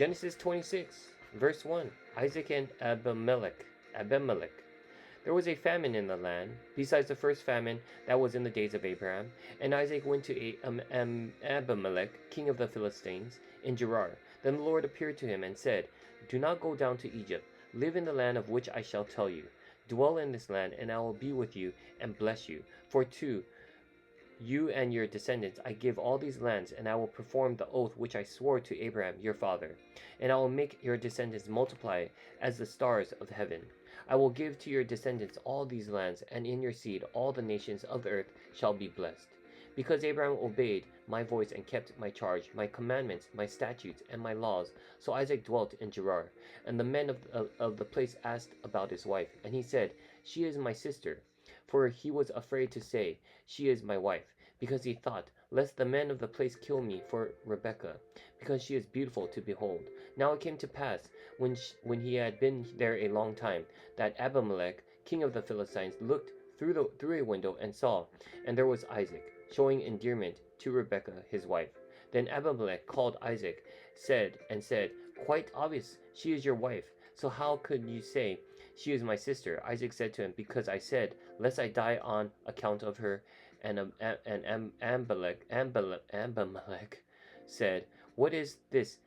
Genesis 26, verse 1. Isaac and Abimelech. There was a famine in the land, besides the first famine that was in the days of Abraham. And Isaac went to Abimelech, king of the Philistines, in Gerar. Then the Lord appeared to him and said, "Do not go down to Egypt. Live in the land of which I shall tell you. Dwell in this land, and I will be with you and bless you. For to you and your descendants I give all these lands, and I will perform the oath which I swore to Abraham your father. And I will make your descendants multiply as the stars of heaven. I will give to your descendants all these lands, and in your seed all the nations of the earth shall be blessed. Because Abraham obeyed my voice and kept my charge, my commandments, my statutes, and my laws, so Isaac dwelt in Gerar. And the men of the place asked about his wife, and he said, She is my sister. For he was afraid to say, She is my wife, because he thought, lest the men of the place kill me for Rebekah, because she is beautiful to behold. Now it came to pass, when he had been there a long time, that Abimelech, king of the Philistines, looked through a window and saw, and there was Isaac, showing endearment to Rebekah his wife. Then Abimelech called Isaac, said, Quite obvious, she is your wife. So how could you say, She is my sister? Isaac said to him, Because I said, lest I die on account of her. And Abimelech said, What is this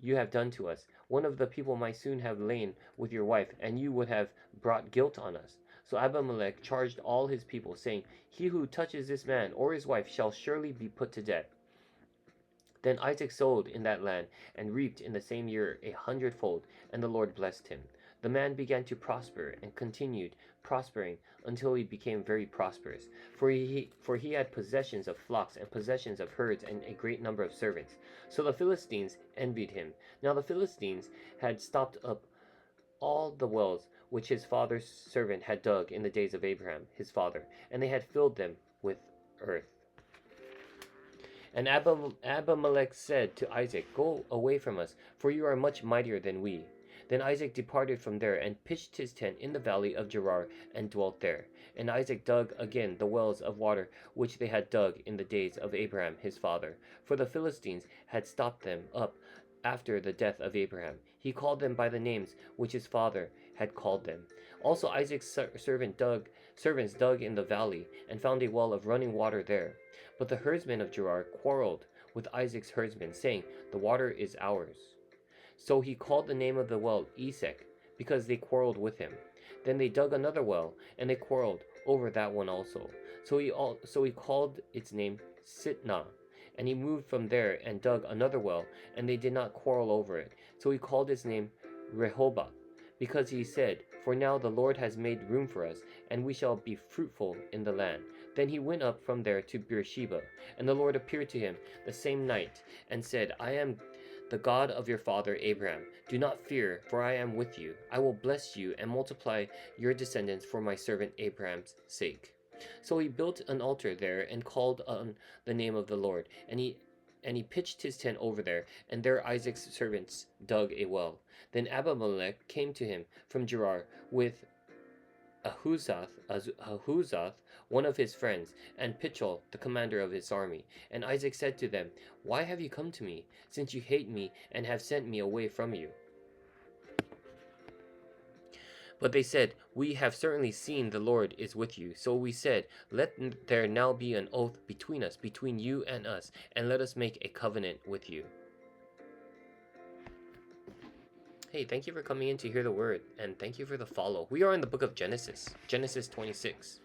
you have done to us? One of the people might soon have lain with your wife, and you would have brought guilt on us. So Abimelech charged all his people, saying, He who touches this man or his wife shall surely be put to death. Then Isaac sowed in that land, and reaped in the same year 100-fold, and the Lord blessed him. The man began to prosper, and continued prospering until he became very prosperous. For he had possessions of flocks, and possessions of herds, and a great number of servants. So the Philistines envied him. Now the Philistines had stopped up all the wells which his father's servant had dug in the days of Abraham his father, and they had filled them with earth. And Abimelech said to Isaac, Go away from us, for you are much mightier than we. Then Isaac departed from there, and pitched his tent in the valley of Gerar, and dwelt there. And Isaac dug again the wells of water which they had dug in the days of Abraham his father, for the Philistines had stopped them up after the death of Abraham. He called them by the names which his father had called them. Also Isaac's servants dug in the valley, and found a well of running water there. But the herdsmen of Gerar quarreled with Isaac's herdsmen, saying, The water is ours. So he called the name of the well Esek, because they quarreled with him. Then they dug another well, and they quarreled over that one also. So he called its name Sitnah. And he moved from there and dug another well, and they did not quarrel over it. So he called its name Rehoboth, because he said, For now the Lord has made room for us, and we shall be fruitful in the land. Then he went up from there to Beersheba, and the Lord appeared to him the same night, and said, I am the God of your father Abraham. Do not fear, for I am with you. I will bless you and multiply your descendants for my servant Abraham's sake. So he built an altar there and called on the name of the Lord, and he pitched his tent over there, and there Isaac's servants dug a well. Then Abimelech came to him from Gerar with Ahuzath, one of his friends, and Pichol, the commander of his army. And Isaac said to them, Why have you come to me, since you hate me and have sent me away from you? But they said, We have certainly seen the Lord is with you. So we said, Let there now be an oath between us, between you and us, and let us make a covenant with you. Hey, thank you for coming in to hear the word, and thank you for the follow. We are in the book of Genesis 26.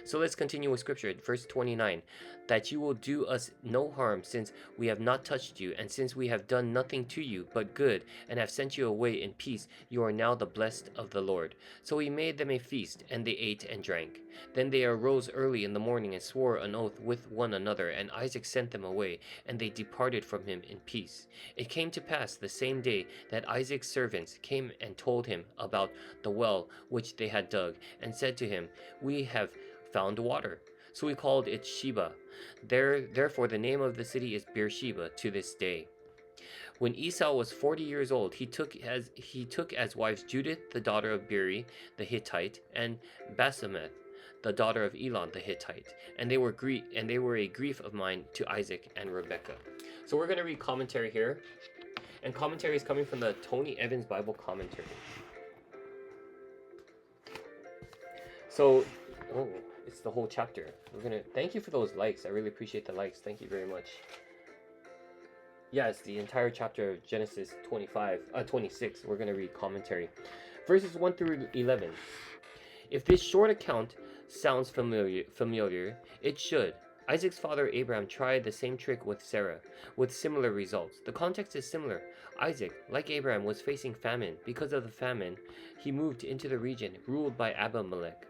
So let's continue with scripture. Verse 29, that you will do us no harm, since we have not touched you, and since we have done nothing to you but good, and have sent you away in peace, you are now the blessed of the Lord. So he made them a feast, and they ate and drank. Then they arose early in the morning and swore an oath with one another, and Isaac sent them away, and they departed from him in peace. It came to pass the same day that Isaac's servants came and told him about the well which they had dug, and said to him, We have found water. So he called it Sheba. Therefore the name of the city is Beersheba to this day. When Esau was 40 years old, he took as wives Judith, the daughter of Beeri the Hittite, and Basemath, the daughter of Elon the Hittite, and they were a grief of mine to Isaac and Rebekah. So we're going to read commentary here. And commentary is coming from the Tony Evans Bible Commentary. So, oh, it's the whole chapter. We're gonna thank you for those likes. I really appreciate the likes. Thank you very much. Yeah, it's the entire chapter of Genesis 26. We're gonna read commentary. Verses 1 through 11. If this short account sounds familiar, it should. Isaac's father Abraham tried the same trick with Sarah, with similar results. The context is similar. Isaac, like Abraham, was facing famine. Because of the famine, he moved into the region ruled by Abimelech.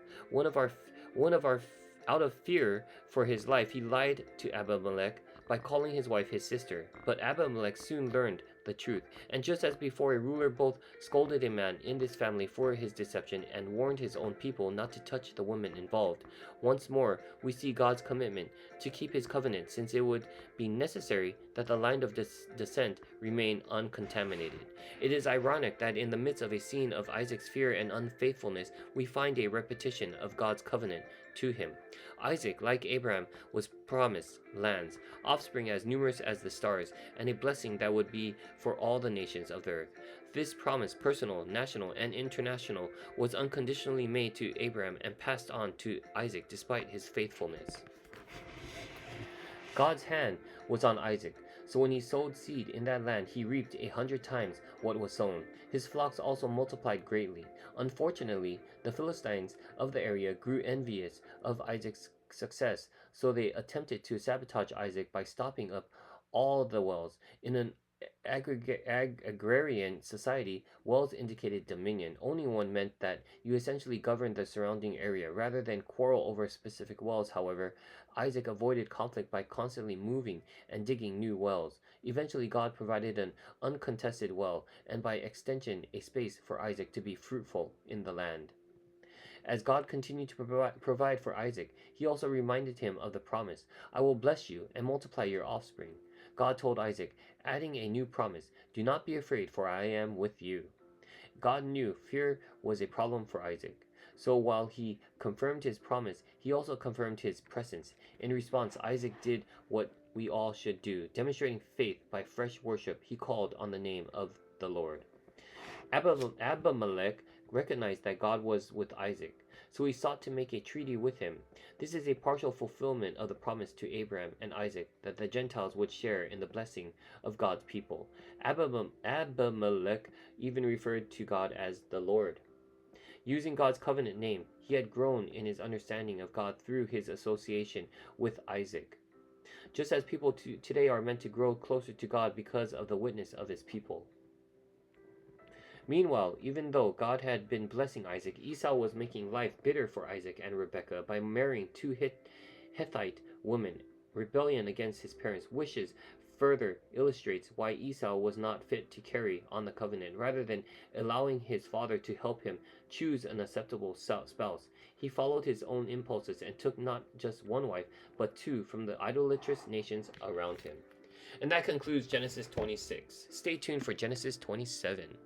Out of fear for his life, he lied to Abimelech by calling his wife his sister. But Abimelech soon learned the truth, and just as before, a ruler both scolded a man in this family for his deception and warned his own people not to touch the women involved. Once more, we see God's commitment to keep his covenant, since it would be necessary that the line of descent remain uncontaminated. It is ironic that in the midst of a scene of Isaac's fear and unfaithfulness, we find a repetition of God's covenant to him. Isaac, like Abraham, was promised lands, offspring as numerous as the stars, and a blessing that would be for all the nations of the earth. This promise, personal, national, and international, was unconditionally made to Abraham and passed on to Isaac despite his faithfulness. God's hand was on Isaac, so when he sowed seed in that land, he reaped 100 times what was sown. His flocks also multiplied greatly. Unfortunately, the Philistines of the area grew envious of Isaac's success, so they attempted to sabotage Isaac by stopping up all the wells. In an agrarian society, wells indicated dominion. Owning one meant that you essentially governed the surrounding area. Rather than quarrel over specific wells, however, Isaac avoided conflict by constantly moving and digging new wells. Eventually, God provided an uncontested well, and by extension, a space for Isaac to be fruitful in the land. As God continued to provide for Isaac, he also reminded him of the promise, "I will bless you and multiply your offspring." God told Isaac, adding a new promise, "Do not be afraid, for I am with you." God knew fear was a problem for Isaac. So while he confirmed his promise, he also confirmed his presence. In response, Isaac did what we all should do, demonstrating faith by fresh worship. He called on the name of the Lord. Abimelech recognized that God was with Isaac, so he sought to make a treaty with him. This is a partial fulfillment of the promise to Abraham and Isaac that the Gentiles would share in the blessing of God's people. Abimelech even referred to God as the Lord. Using God's covenant name, he had grown in his understanding of God through his association with Isaac. Just as people today are meant to grow closer to God because of the witness of his people. Meanwhile, even though God had been blessing Isaac, Esau was making life bitter for Isaac and Rebekah by marrying two Hittite women. Rebellion against his parents' wishes further illustrates why Esau was not fit to carry on the covenant. Rather than allowing his father to help him choose an acceptable spouse, he followed his own impulses and took not just one wife, but two from the idolatrous nations around him. And that concludes Genesis 26. Stay tuned for Genesis 27.